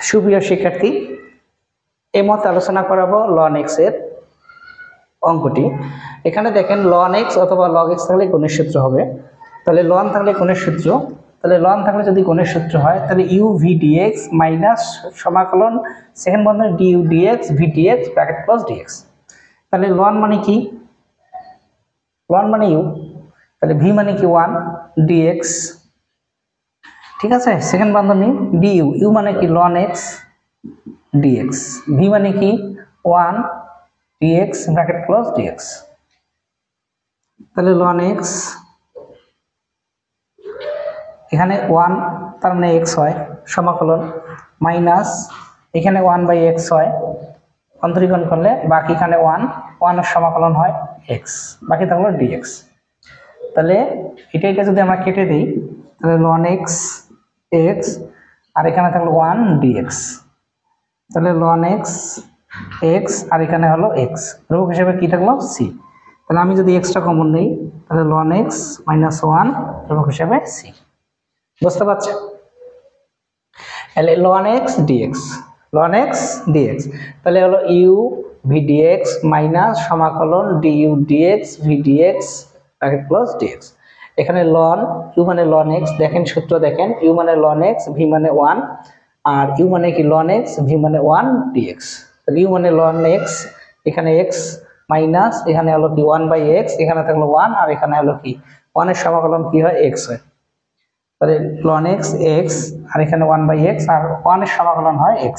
সুপ্রিয় শিক্ষার্থী, এই মত আলোচনা করাবো ln x এর অঙ্কটি। এখানে দেখেন ln x অথবা log x থাকলে গুণের সূত্র হবে। তাহলে ln থাকলে গুণের সূত্র, তাহলে ln থাকলে যদি গুণের সূত্র হয় তাহলে u v dx মাইনাস সমাকলন সেকেন্ড বন্ধনী du dx v dx bracket close dx। তাহলে ln মানে কি? ln মানে u, তাহলে v মানে কি 1 dx, ঠিক আছে। সেকেন্ড বন্ধনী du, u মানে কি ln x dx, v মানে কি 1 dx ব্র্যাকেট ক্লোজ dx। তাহলে ln x এখানে 1 তার মানে x হয় সমাকলন মাইনাস এখানে 1/x হয় অন্তরীকরণ করলে বাকি এখানে 1 এর সমাকলন হয় x, বাকি থাকলো dx। তাহলে এটা যদি আমরা কেটে দেই তাহলে ln x x আর এখানে থাকলো 1 dx, তাহলে ln x x আর এখানে হলো x, ধ্রুবক হিসেবে কি থাকলো c। তাহলে আমি যদি x টা কমন নেই তাহলে ln x - 1 ধ্রুবক হিসেবে c। বুঝতে পারছেন? তাহলে ln x dx, ln x dx তাহলে হলো u v dx মাইনাস সমাকলন du dx v dx bracket close dx। এখানে ln u মানে ln x, দেখেন সূত্র দেখেন, u মানে ln x v মানে 1 আর u মানে কি ln x v মানে 1 dx। তাহলে u মানে ln x, এখানে x মাইনাস এখানে হলো কি 1/x, এখানে থাকলো 1 আর এখানে হলো কি 1 এর সমাকলন কি হয় x হয়। তাহলে ln x x আর এখানে 1/x আর 1 এর সমাকলন হয় x,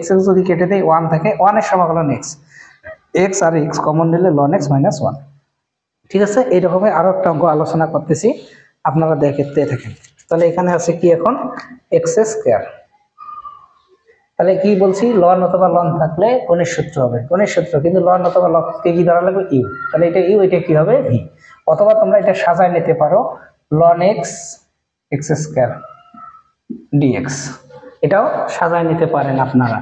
x যদি কেটে দেই 1 থাকে 1 এর সমাকলন x, x আর x কমন নিলে ln x - 1। ঠিক আছে, এইরকমই আরো একটা অঙ্ক আলোচনা করতেছি, আপনারা দেখতে থাকেন। তাহলে এখানে আছে কি এখন x স্কয়ার। তাহলে কি বলছি, ln অথবা ln থাকলে গুণের সূত্র হবে, গুণের সূত্র, কিন্তু ln অথবা log কে কি ধরা লাগবে u, তাহলে এটা u এটা কি হবে v। অথবা তোমরা এটা সাজায় নিতে পারো ln x x square dx, এটাও সাজায় নিতে পারেন আপনারা।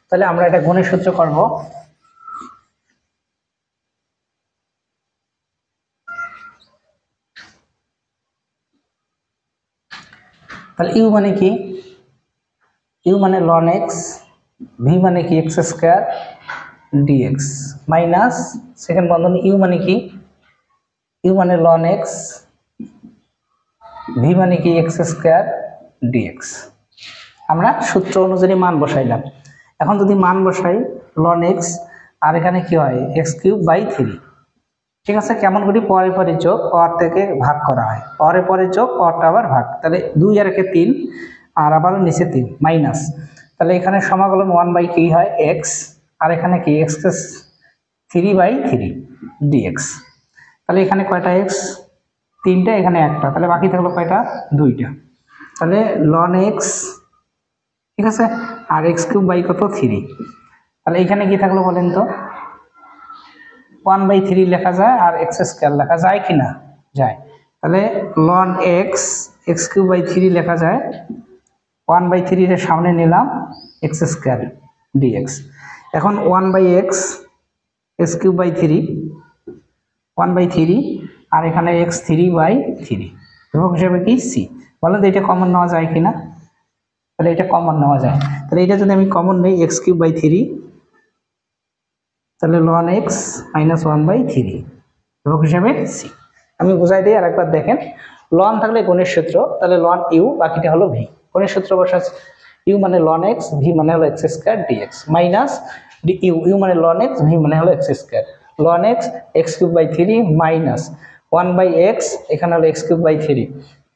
তাহলে আমরা এটা গুণের সূত্র করব। তাহলে u মানে কি, u মানে ln x, v মানে কি x square dx minus second বন্ধনী u মানে কি, u মানে ln x, v মানে কি x স্কয়ার dx। আমরা সূত্র অনুযায়ী মান বসাইলাম। এখন যদি মান বসাই ln x আর এখানে কি হয় x³/3, ঠিক আছে। কেমন করি, পরে পরে যোগ পর থেকে ভাগ করা হয়, পরে পরে যোগ পরটা আবার ভাগ, তাহলে 2 আর 1 3 আর আবার নিচে 3 মাইনাস, তাহলে এখানে সমাকলন 1/কি হয় x আর এখানে কি x3/3 dx। তাহলে এখানে কয়টা x, 3টা, এখানে একটা, তাহলে বাকি থাকলো কয়টা, 2টা। তাহলে ln x, ঠিক আছে, আর x³ কত 3, তাহলে এখানে কি থাকলো বলেন তো, 1/3 লেখা যায় আর x স্কয়ার লেখা যায় কিনা, যায়। তাহলে ln x x³ লেখা যায়, 1/3 এর সামনে নিলাম x স্কয়ার dx। এখন 1/x x³/3 1/3 আর এখানে x3/3 ধ্রুবক হিসেবে কি c। বলেন তো এটা কমন নেওয়া যায় কিনা, তাহলে এটা কমন নেওয়া যায়। তাহলে এটা যদি আমি কমন নেই x³/3, তাহলে ln x - 1/3 ধ্রুবক হিসেবে c। আমি বুঝাই দিই আরেকবার দেখেন, ln থাকলে গুণের সূত্র, তাহলে ln u বাকিটা হলো v, গুণের সূত্র বসাচ্ছি, u মানে ln x, v মানে হলো x square dx minus u মানে ln x, v মানে হলো x square, ln x x³/3 minus 1/x এখানে হলো x³/3,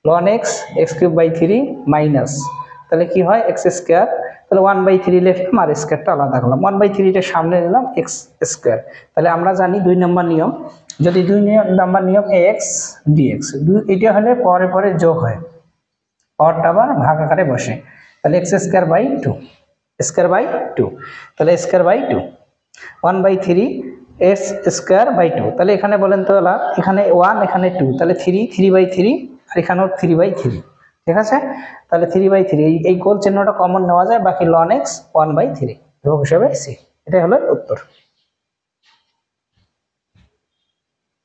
ln x x³/3 minus, তাহলে কি হয় x স্কয়ার, তাহলে 1/3 লিখলাম আর স্কয়ারটা আলাদা করলাম, 1/3 টা সামনে নিলাম x স্কয়ার। তাহলে আমরা জানি 2 নম্বর নিয়ম, যদি 2 নম্বর নিয়ম x dx, এটা হলে পরে পরে যোগ হয়, পরটা আবার ভাগ আকারে বসে, তাহলে x স্কয়ার/2 স্কয়ার/2, তাহলে স্কয়ার/2 1/3 x স্কয়ার/2। তাহলে এখানে বলেন তো এখানে 1 এখানে 2, তাহলে 3/3 আর এখানেও 3/3, ঠিক আছে। তাহলে 3/3 এই গোল চিহ্নটা কমন নেওয়া যায়, বাকি ln x 1/3 ধ্রুবক হিসেবে c। এটাই হলো উত্তর।